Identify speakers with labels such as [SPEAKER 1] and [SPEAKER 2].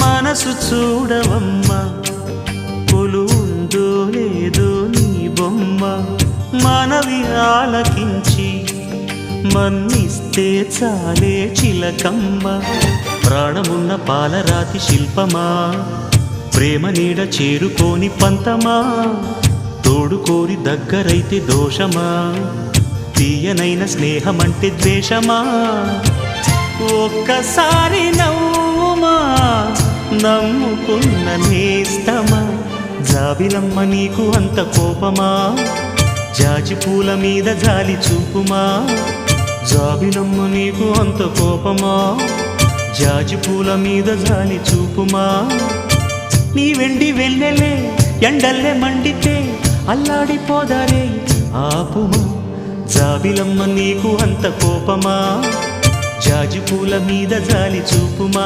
[SPEAKER 1] మనసు చూడవమ్మా కొలువుందో లేదో నీ బొమ్మ మనవి ఆలకించి మన్నిస్తే చాలే చిలకమ్మ ప్రాణమున్న పాలరాతి శిల్పమా ప్రేమ నీడ చేరుకోని పంతమా తోడుకోరి దగ్గరైతే దోషమా తీయనైన స్నేహమంటే ద్వేషమా ఒక్కసారి నవ్వుమా నమ్ముకున్న నేస్తమా జాబిలమ్మ నీకు అంత కోపమా జాజి పూల మీద జాలి చూపుమా జాబిలమ్మ నీకు అంత కోపమా జాజి పూల మీద జాలి చూపుమా నీ వెండి వెన్నెలే ఎండల్లే మండితే అల్లాడిపోదారే ఆపుమా జాబిలమ్మ నీకు అంత కోపమా జాజి పూల మీద జాలి చూపుమా